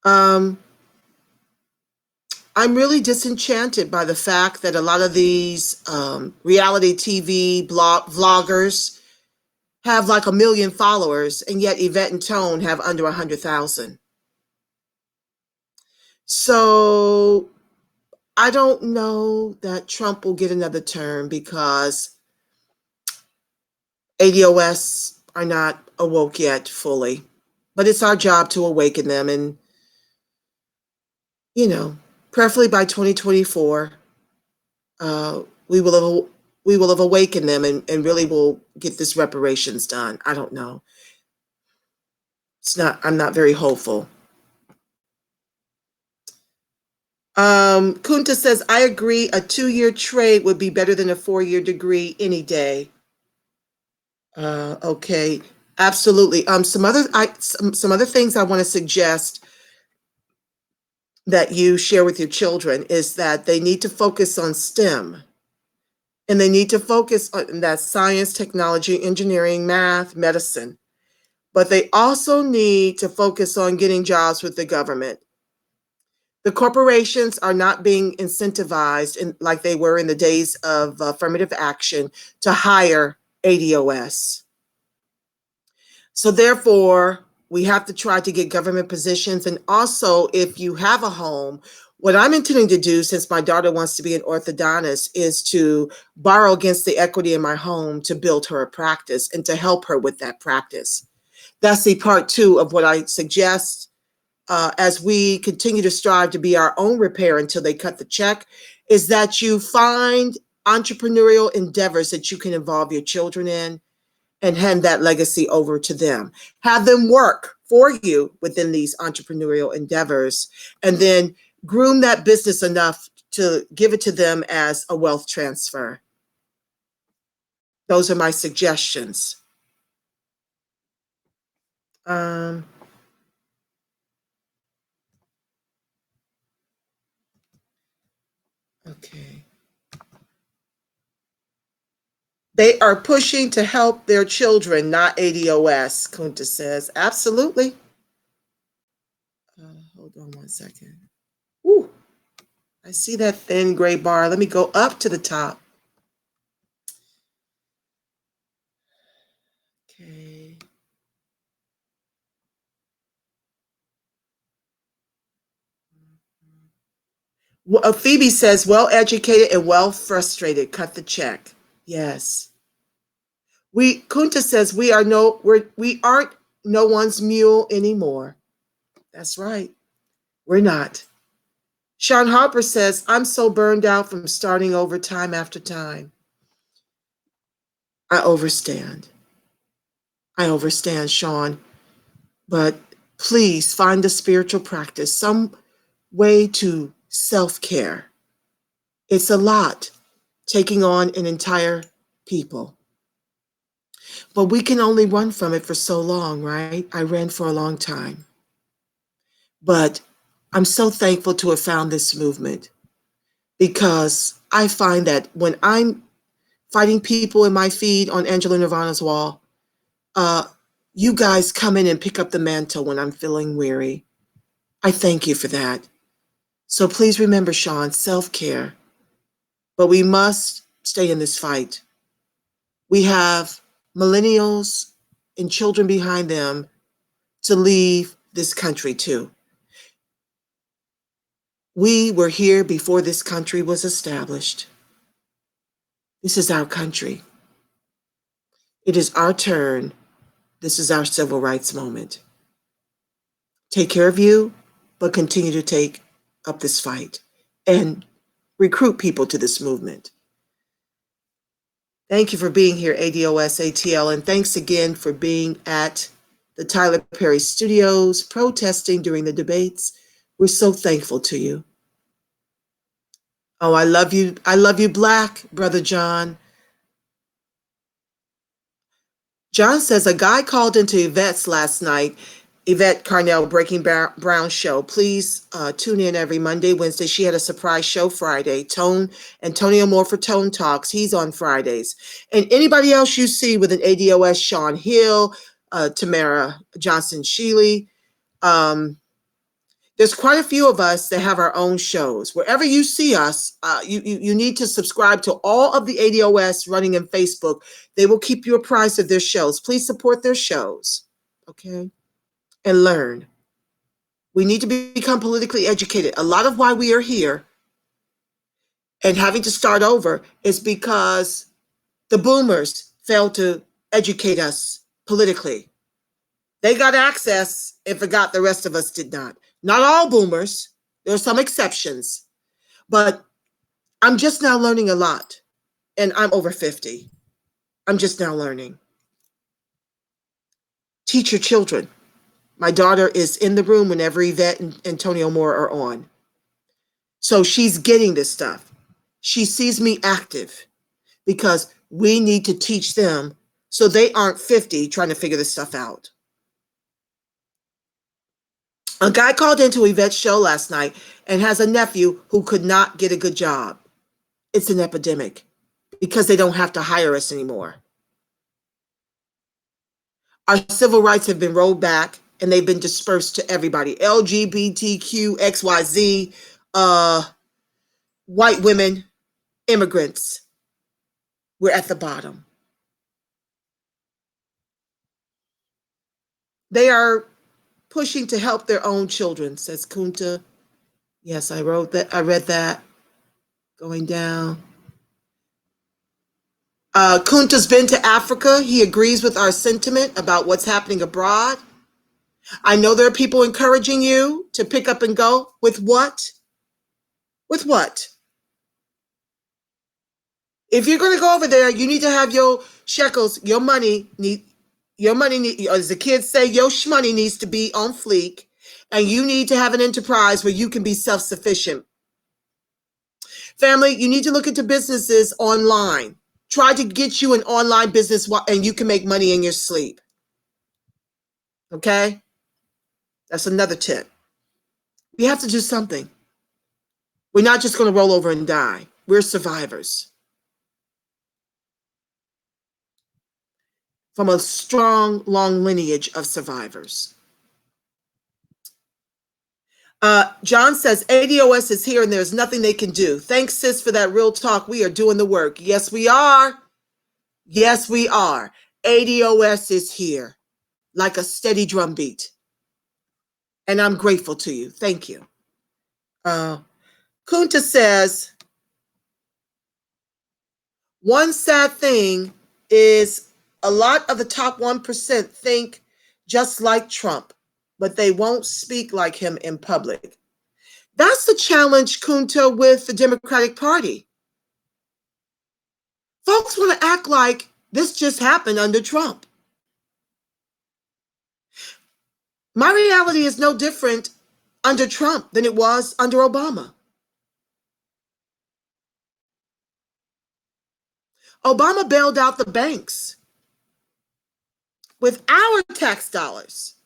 I'm really disenchanted by the fact that a lot of these reality TV vloggers have like 1 million followers, and yet Yvette and Tone have under 100,000. So I don't know that Trump will get another term because ADOS are not awoke yet fully. But it's our job to awaken them and, you know, preferably by 2024, uh, we will have we will have awakened them and really will get this reparations done. I don't know. I'm not very hopeful. Kunta says, I agree, a 2-year trade would be better than a 4-year degree any day. Okay, absolutely. Some other things I want to suggest that you share with your children is that they need to focus on STEM, and they need to focus on that science, technology, engineering, math, medicine. But they also need to focus on getting jobs with the government. The corporations are not being incentivized like they were in the days of affirmative action to hire ADOS. So therefore, we have to try to get government positions. And also, if you have a home, what I'm intending to do, since my daughter wants to be an orthodontist, is to borrow against the equity in my home to build her a practice and to help her with that practice. That's the part 2 of what I suggest as we continue to strive to be our own repair until they cut the check, is that you find entrepreneurial endeavors that you can involve your children in and hand that legacy over to them. Have them work for you within these entrepreneurial endeavors, and then groom that business enough to give it to them as a wealth transfer. Those are my suggestions. Um, okay. They are pushing to help their children, not ADOS, Kunta says. Absolutely. Hold on one second. Ooh, I see that thin gray bar. Let me go up to the top. Okay. Well, Phoebe says, well educated and well frustrated. Cut the check. Yes. Kunta says we aren't no one's mule anymore. That's right. We're not. Sean Harper says, I'm so burned out from starting over time after time. I overstand. I overstand, Sean. But please find a spiritual practice, some way to self-care. It's a lot taking on an entire people. But we can only run from it for so long, right? I ran for a long time. But I'm so thankful to have found this movement because I find that when I'm fighting people in my feed on Angela Nirvana's wall, you guys come in and pick up the mantle when I'm feeling weary. I thank you for that. So please remember, Sean, self-care. But we must stay in this fight. We have millennials and children behind them to leave this country too. We were here before this country was established. This is our country. It is our turn. This is our civil rights moment. Take care of you, but continue to take up this fight and recruit people to this movement. Thank you for being here, ADOS ATL, and thanks again for being at the Tyler Perry Studios, protesting during the debates. We're so thankful to you. Oh, I love you. I love you, Black, Brother John. John says a guy called into Yvette's last night, Yvette Carnell, Breaking Brown show. Please tune in every Monday, Wednesday. She had a surprise show Friday. Antonio Moore for Tone Talks. He's on Fridays. And anybody else you see with an ADOS, Sean Hill, Tamara Johnson-Sheely. There's quite a few of us that have our own shows. Wherever you see us, you need to subscribe to all of the ADOS running in Facebook. They will keep you apprised of their shows. Please support their shows, okay? And learn. We need to become politically educated. A lot of why we are here and having to start over is because the boomers failed to educate us politically. They got access and forgot the rest of us did not. Not all boomers, there are some exceptions, but I'm just now learning a lot. And I'm over 50. I'm just now learning. Teach your children. My daughter is in the room whenever Yvette and Antonio Moore are on. So she's getting this stuff. She sees me active because we need to teach them so they aren't 50 trying to figure this stuff out. A guy called into Yvette's show last night and has a nephew who could not get a good job. It's an epidemic because they don't have to hire us anymore. Our civil rights have been rolled back and they've been dispersed to everybody. LGBTQ, XYZ, white women, immigrants. We're at the bottom. They are pushing to help their own children, says Kunta. Yes, I wrote that. I read that. Going down. Kunta's been to Africa. He agrees with our sentiment about what's happening abroad. I know there are people encouraging you to pick up and go. With what? With what? If you're going to go over there, you need to have your shekels, your money, as the kids say, your shmoney needs to be on fleek, and you need to have an enterprise where you can be self-sufficient. Family, you need to look into businesses online. Try to get you an online business and you can make money in your sleep. Okay? That's another tip. We have to do something. We're not just going to roll over and die. We're survivors. From a strong, long lineage of survivors. John says, ADOS is here and there's nothing they can do. Thanks, sis, for that real talk. We are doing the work. Yes, we are. Yes, we are. ADOS is here like a steady drumbeat. And I'm grateful to you. Thank you. Kunta says, one sad thing is a lot of the top 1% think just like Trump, but they won't speak like him in public. That's the challenge, Kunta, with the Democratic Party. Folks want to act like this just happened under Trump. My reality is no different under Trump than it was under Obama. Obama bailed out the banks with our tax dollars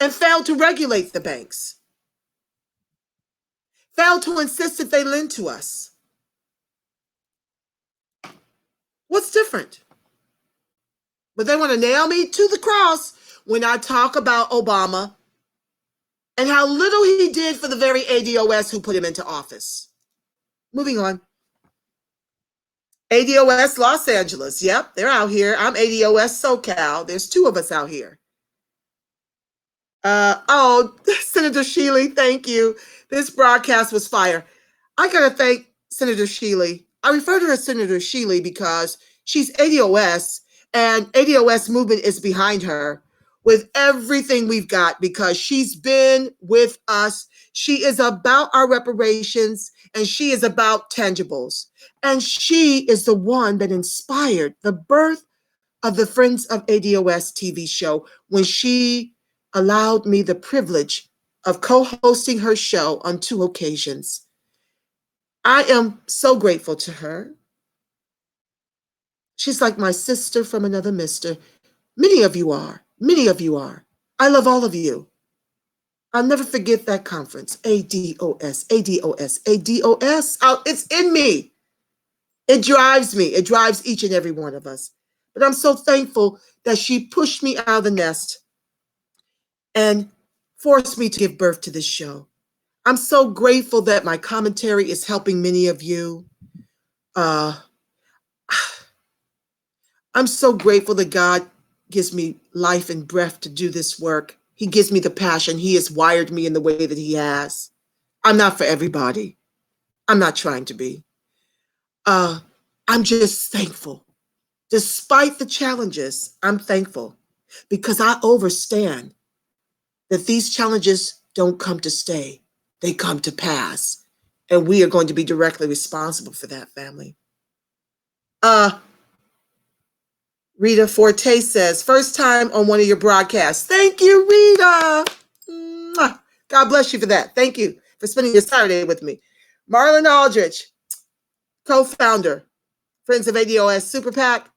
and failed to regulate the banks, failed to insist that they lend to us. What's different? But they want to nail me to the cross when I talk about Obama and how little he did for the very ADOS who put him into office. Moving on. ADOS Los Angeles. Yep, they're out here. I'm ADOS SoCal. There's two of us out here. Senator Shealy, thank you. This broadcast was fire. I got to thank Senator Shealy. I refer to her as Senator Shealy because she's ADOS, and ADOS movement is behind her with everything we've got because she's been with us. She is about our reparations, and she is about tangibles. And she is the one that inspired the birth of the Friends of ADOS TV show when she allowed me the privilege of co-hosting her show on 2 occasions. I am so grateful to her. She's like my sister from another mister. Many of you are. Many of you are. I love all of you. I'll never forget that conference. ADOS, ADOS, ADOS. It's in me. It drives me. It drives each and every one of us. But I'm so thankful that she pushed me out of the nest and forced me to give birth to this show. I'm so grateful that my commentary is helping many of you. I'm so grateful that God gives me life and breath to do this work. He gives me the passion. He has wired me in the way that he has. I'm not for everybody. I'm not trying to be. I'm just thankful. Despite the challenges, I'm thankful because I understand that these challenges don't come to stay. They come to pass. And we are going to be directly responsible for that, family. Rita Forte says, first time on one of your broadcasts. Thank you, Rita. Mwah. God bless you for that. Thank you for spending your Saturday with me. Marlon Aldrich, co-founder, Friends of ADOS Super PAC.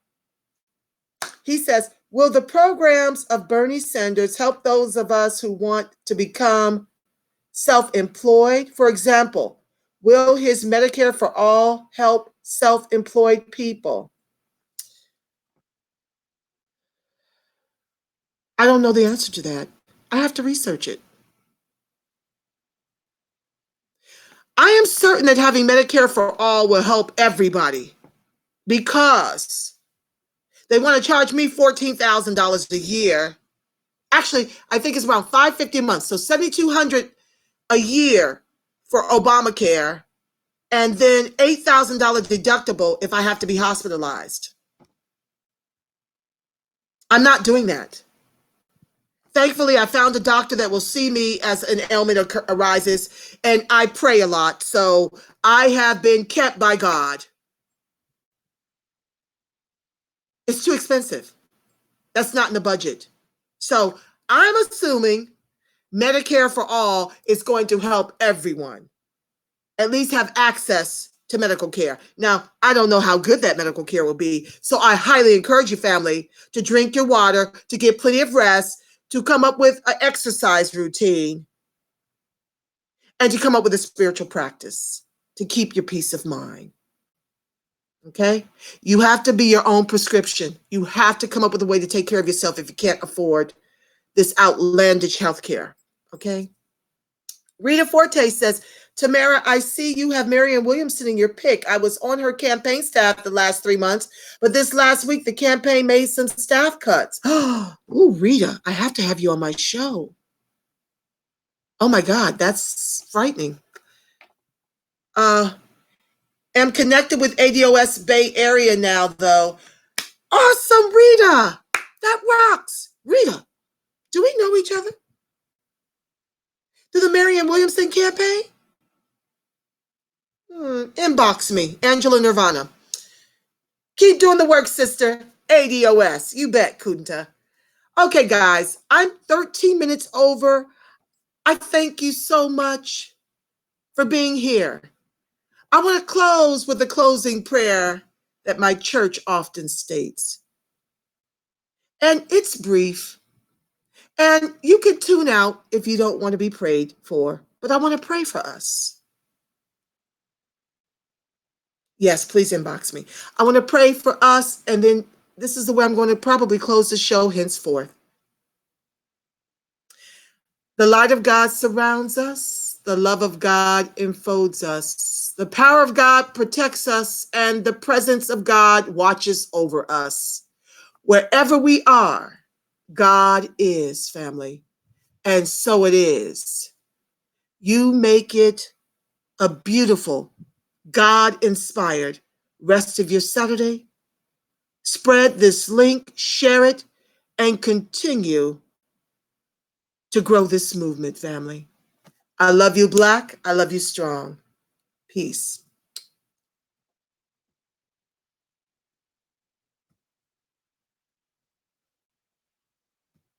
He says, will the programs of Bernie Sanders help those of us who want to become self-employed? For example, will his Medicare for All help self-employed people? I don't know the answer to that. I have to research it. I am certain that having Medicare for All will help everybody because they want to charge me $14,000 a year. Actually, I think it's around $550 a month, so $7,200 a year for Obamacare, and then $8,000 deductible if I have to be hospitalized. I'm not doing that. Thankfully, I found a doctor that will see me as an ailment arises, and I pray a lot, so I have been kept by God. It's too expensive. That's not in the budget. So I'm assuming Medicare for All is going to help everyone at least have access to medical care. Now, I don't know how good that medical care will be, so I highly encourage you, family, to drink your water, to get plenty of rest, to come up with an exercise routine, and to come up with a spiritual practice to keep your peace of mind. Okay? You have to be your own prescription. You have to come up with a way to take care of yourself if you can't afford this outlandish health care. Okay? Rita Forte says, Tamara, I see you have Marianne Williamson in your pick. I was on her campaign staff the last 3 months, but this last week the campaign made some staff cuts. Oh, Rita, I have to have you on my show. Oh my God, that's frightening. Am connected with ADOS Bay Area now, though. Awesome, Rita. That rocks. Rita, do we know each other? Through the Marianne Williamson campaign? Inbox me, Angela Nirvana. Keep doing the work, sister. ADOS. You bet, Kunta. Okay, guys, I'm 13 minutes over. I thank you so much for being here. I want to close with a closing prayer that my church often states. And it's brief. And you can tune out if you don't want to be prayed for, but I want to pray for us. Yes, please inbox me. I want to pray for us, and then this is the way I'm going to probably close the show henceforth. The light of God surrounds us. The love of God enfolds us. The power of God protects us, and the presence of God watches over us. Wherever we are, God is, family. And so it is. You make it a beautiful, God-inspired rest of your Saturday. Spread this link, share it, and continue to grow this movement, family. I love you, Black. I love you, strong. Peace.